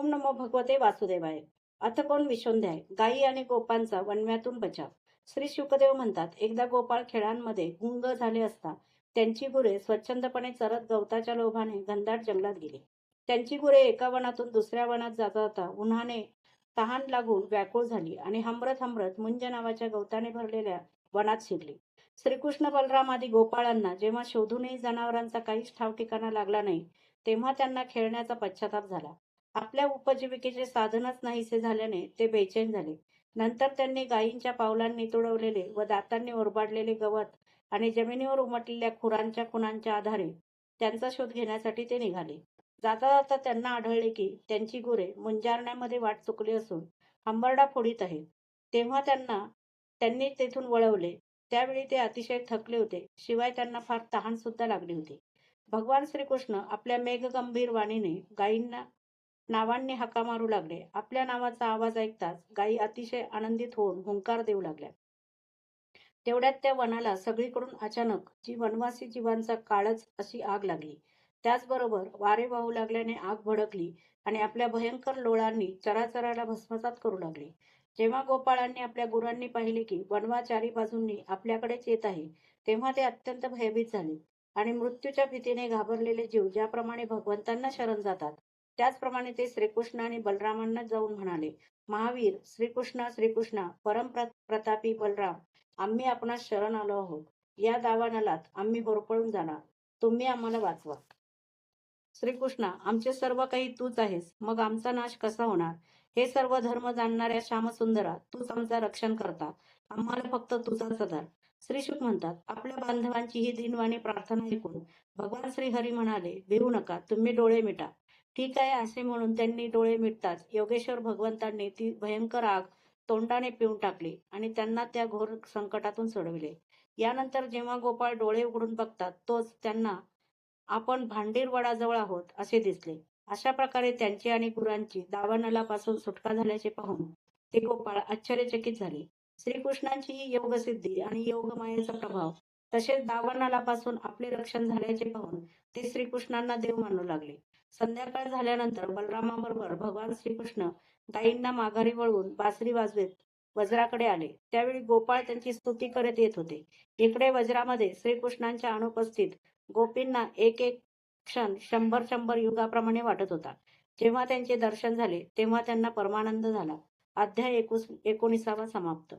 ओम नमो भगवते वासुदेवाय. अथ कोण विशोंध्याय. गायी आणि गोपांचा वणव्यातून बचाव. श्री शुकदेव म्हणतात, एकदा गोपाळ खेळांमध्ये गुंग झाले असता त्यांची गुरे स्वच्छंदपणे चरत गवताच्या लोभाने घनदाट जंगलात गेली. त्यांची गुरे एका वनातून दुसऱ्या वनात जाता जाता उन्हाने तहान लागून व्याकुळ झाली आणि हमरत हमरत मुंज नावाच्या गवताने भरलेल्या वनात शिरली. श्रीकृष्ण बलराम आदी गोपाळांना जेव्हा शोधूनही जनावरांचा काहीच ठाव ठिकाणा लागला नाही, तेव्हा त्यांना खेळण्याचा पश्चाताप झाला. आपल्या उपजीविकेचे साधनच नाहीसे झाल्याने ते बेचैन झाले. नंतर त्यांनी गायींच्या पावलांनी तुडवलेले व दातांनी ओरबाडलेले गवत आणि जमिनीवर उमटलेल्या खुरांच्या खुणांच्या आधारे त्यांचा शोध घेण्यासाठी ते निघाले. जाता जाता त्यांना आढळले की त्यांची गुरे मुंजारण्यामध्ये वाट चुकली असून हंबरडा फोडीत आहेत. तेव्हा त्यांनी तेथून वळवले. त्यावेळी ते अतिशय थकले होते, शिवाय त्यांना फार तहान सुद्धा लागली होती. भगवान श्रीकृष्ण आपल्या मेघगंभीर वाणीने गायींना नावांनी हाका मारू लागले. आपल्या नावाचा आवाज ऐकताच गायी अतिशय आनंदित होऊन हुंकार देऊ लागल्या. तेवढ्यात त्या वनाला सगळीकडून अचानक जी वनवासी जीवांचा काळच अशी आग लागली. त्याचबरोबर वारे वाहू लागल्याने आग भडकली आणि आपल्या भयंकर लोळांनी चराचराला भस्मसात करू लागली. जेव्हा गोपाळांनी आपल्या गुरांनी पाहिले की वणवा चारी बाजूंनी आपल्याकडेच येत आहे, तेव्हा ते अत्यंत भयभीत झाले आणि मृत्यूच्या भीतीने घाबरलेले जीव ज्याप्रमाणे भगवंतांना शरण जातात, त्याचप्रमाणे ते श्रीकृष्ण आणि बलरामांना जाऊन म्हणाले, महावीर श्रीकृष्ण, श्रीकृष्ण प्रतापी बलराम, आम्ही आपणास शरण आलो आहोत. या दावानलात आम्ही होरपळून जाणार, तुम्ही आम्हाला वाचवा. श्रीकृष्णा, आमचे सर्व काही तूच आहेस, मग आमचा नाश कसा होणार? हे सर्व धर्म जाणणाऱ्या श्यामसुंदरा, तूच आमचा रक्षण करता, आम्हाला फक्त तुझाच आधार. श्रीशुक म्हणतात, आपल्या बांधवांची ही दिनवाणी प्रार्थना ऐकून भगवान श्रीहरी म्हणाले, भिवू नका, तुम्ही डोळे मिटा. ठीक आहे असे म्हणून त्यांनी डोळे मिटताच योगेश्वर भगवंतांनी ती भयंकर आग तोंडाने पिऊन टाकली आणि त्यांना त्या घोर संकटातून सोडविले. यानंतर जेव्हा गोपाळ डोळे उघडून बघतात, तोच त्यांना आपण भांडीर वडाजवळ आहोत असे दिसले. अशा प्रकारे त्यांची आणि गुरांची दावानलापासून सुटका झाल्याचे पाहून ते गोपाळ आश्चर्यचकित झाले. श्रीकृष्णांची ही योगसिद्धी आणि योगमायेचा प्रभाव तसेच दावानलापासून आपले रक्षण झाल्याचे पाहून ते श्रीकृष्णांना देव मानू लागले. संध्याकाळ झाल्यानंतर बलरामाबरोबर भगवान श्रीकृष्ण गायींना माघारी वळवून बासरी वाजवीत वज्राकडे आले. त्यावेळी गोपाळ त्यांची स्तुती करत येत होते. इकडे वज्रामध्ये श्रीकृष्णांच्या अनुपस्थित गोपींना एक एक क्षण 100 युगाप्रमाणे वाटत होता. जेव्हा त्यांचे दर्शन झाले तेव्हा त्यांना परमानंद झाला. अध्याय 19 समाप्त.